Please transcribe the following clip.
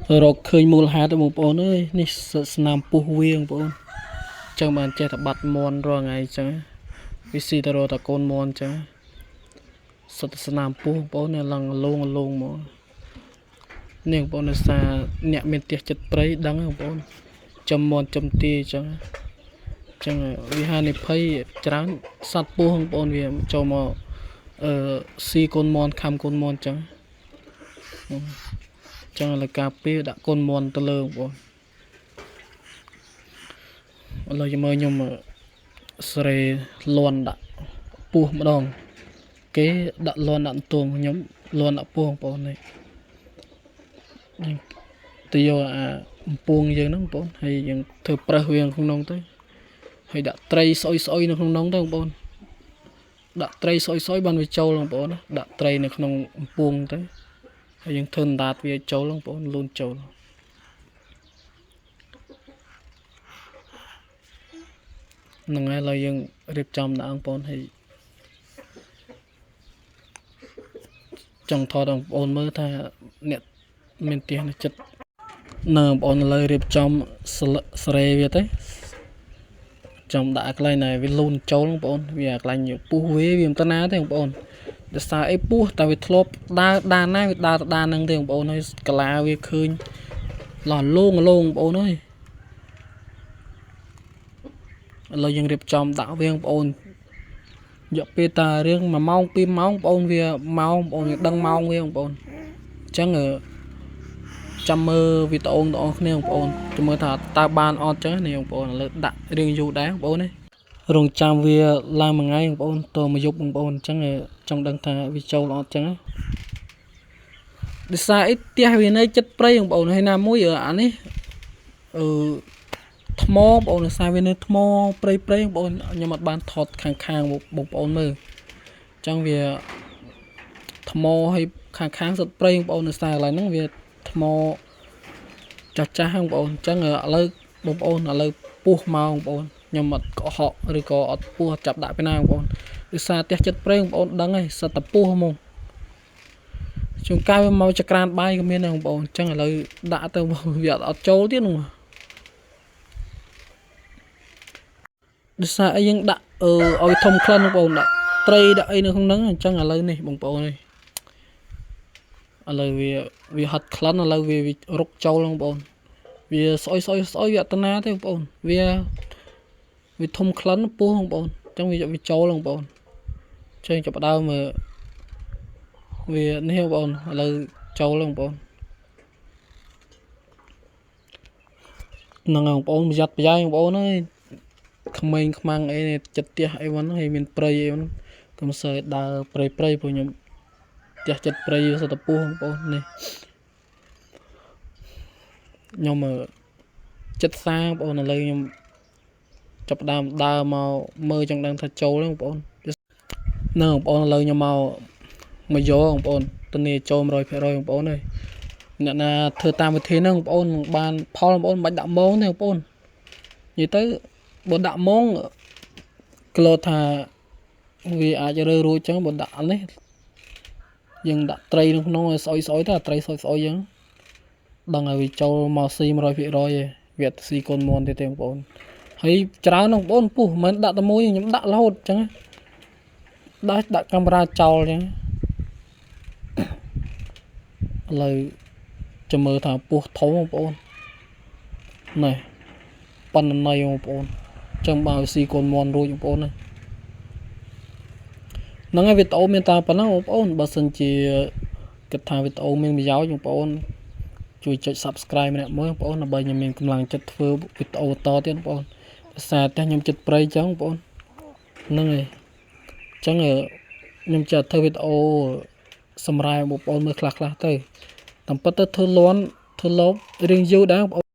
รกเคยมูลหาตัวបងប្អូនអើយនេះស្នាមពុះវាបងប្អូនចឹងបានចេះតែបាត់មន់រាល់ថ្ងៃចឹងវាស៊ីទៅរកតកូនមន់ចឹងសុទ្ធស្នាមពុះបងប្អូននេះឡើងលងមកនេះបងប្អូនដោយសារអ្នកមានផ្ទះចិត្តព្រៃដឹងបងប្អូនចំមន់ចំទាចឹងវាហានិភ័យច្រើនសត្វពស់បងប្អូនវាចូលមកស៊ីកូនមន់ខំកូនមន់ចឹងលើការពេលដាក់កូនមន់ទៅលើបងប្អូនឥឡូវយើងមើលខ្ញុំស្រេលន់ដាក់ពស់ម្ដងគេដាក់លន់ដាក់តួងខ្ញុំលន់ដាក់ពស់បងប្អូននេះទៅយកអាអំពងយើងហ្នឹងបងប្អូនហើយយើងធ្វើប្រេះវាក្នុងនោះទៅហើយដាក់ត្រីស្អុយនៅក្នុងនោះទៅបងប្អូនដាក់ត្រីស្អុយបានវាចូលបងប្អូនដាក់ត្រីនៅក្នុងអំពងទៅហើយយើងធ្វើដាតវាចូលបងប្អូនលូនចូលហ្នឹងហើយឥឡូវយើងរៀបចំដាក់បងប្អូនហើយចង់ថតបងប្អូនមើលថាអ្នកមានផ្ទះនៅចិត្តនៅបងប្អូនឥឡូវរៀបចំស្រេវាទៅចំដាក់កន្លែងណាវាលូនចូលបងប្អូនវាកន្លែងពុះវាមិនទៅណាទេបងប្អូនដោយសារអីពុះតែវាធ្លាប់ដើរណាវាដើរហ្នឹងទេបងប្អូនហើយកលាវាឃើញឡោះលងបងប្អូនអើយឥឡូវយើងរៀបចំដាក់វាបងប្អូនយកពេលតារឿង1ម៉ោង2ម៉ោងបងប្អូនវាម៉ោងបងប្អូនដឹងម៉ោងវាបងប្អូនអញ្ចឹងចាំមើលវីដេអូបងប្អូនបងប្អូនចាំមើលថាតើបានអត់ចឹងនេះបងប្អូនឥឡូវដាក់រឿងយូរដែរបងប្អូននេះរងចាំវាឡើងមួយថ្ងៃបងប្អូនតមកយប់បងប្អូនអញ្ចឹងចង់ដឹងថាវាចូលអត់ចឹងដោយសារអីផ្ទះវានៅចិត្តព្រៃបងប្អូនហើយណាមួយអានេះថ្មបងប្អូនដោយសារវានៅថ្មព្រៃបងប្អូនខ្ញុំអត់បានថតខាងបងប្អូនមើលអញ្ចឹងវាថ្មហើយខាងសុទ្ធព្រៃបងប្អូនដោយសារកន្លែងហ្នឹងវាថ្មចាស់បងប្អូនអញ្ចឹងឥឡូវបងប្អូនឥឡូវពុះមកបងប្អូនខ្ញុំអត់កុហកឬក៏អត់ពុះចាប់ដាក់ពីណាបងប្អូនដោយសារផ្ទះចិត្តព្រៃបងប្អូនដឹងហើយសិតតែពុះហ្មងជួនកាលវាមកចក្រានបាយក៏មានដែរបងប្អូនអញ្ចឹងឥឡូវដាក់ទៅវាអត់ចូលទៀតនោះដោយសារអីយើងដាក់ឲ្យធំក្លិនបងប្អូនដាក់ត្រីដាក់អីនៅក្នុងហ្នឹងអញ្ចឹងឥឡូវនេះបងប្អូននេះឥឡូវវាហត់ក្លិនឥឡូវវារុកចូលបងប្អូនវាស្អុយវាអត់តាណាទេបងប្អូនវាធំក្លិនពោះបងប្អូនអញ្ចឹងវាចូលបងប្អូនចឹងចាប់ដើមវានេះបងប្អូនឥឡូវចូលបងប្អូនហ្នឹងបងប្អូនប្រយ័ត្នប្រយែងបងប្អូនអើយក្មេងខ្មាំងអីចិត្តផ្ទះអីហ្នឹងហើយមានព្រៃអីហ្នឹងកុំសើដើរព្រៃព្រៃព្រោះខ្ញុំផ្ទះចិត្តព្រៃសតពុះបងប្អូននេះខ្ញុំចិត្តសាបងប្អូនឥឡូវខ្ញុំចាប់ដើមដើរមកមើលចង់ដឹងថាចូលហ្នឹងបងប្អូនហ្នឹងបងប្អូនឥឡូវខ្ញុំមកយកបងប្អូនទៅនេះចូល 100% បងប្អូនអើយអ្នកណាធ្វើតាមវិធីហ្នឹងបងប្អូនបានផលបងប្អូនមិនបាច់ដាក់ម៉ងទេបងប្អូននិយាយទៅបើដាក់ម៉ងគីឡូថាវាអាចរើរួចចឹងបើដាក់នេះយើងដាក់ត្រីនៅក្នុងស្អុយទៅត្រីស្អុយយើងដឹងហើយវាចូលមកស៊ី 100% ឯងវាអត់ស៊ីកូនមន់ទេបងប្អូនហើយច្រើនបងប្អូនពុះមិនដាក់តែមួយខ្ញុំដាក់រហូតចឹងដាក់កាមេរ៉ាចោលចឹងឥឡូវចាំមើលថាពុះធំបងប្អូននេះប៉ុណ្ណៃបងប្អូនចឹងបើស៊ីកូនមន់រួចបងប្អូនហ្នឹងហើយវីដេអូមានតែប៉ុណ្ណឹងបងប្អូនបើសិនជាគិតថាវីដេអូមានប្រយោជន៍បងប្អូនជួយចុច Subscribe ម្នាក់មួយបងប្អូនដើម្បីខ្ញុំមានកម្លាំងចិត្តធ្វើវីដេអូបន្តទៀតបងប្អូនភាសាតែខ្ញុំចិត្តព្រៃចឹងបងប្អូនហ្នឹងហើយអញ្ចឹងខ្ញុំจะធ្វើវីដេអូសម្រាប់បងប្អូនមើលខ្លះទៅតាមពិតទៅធ្វើលន់ធ្វើលបរឿងយូរដែរបងប្អូន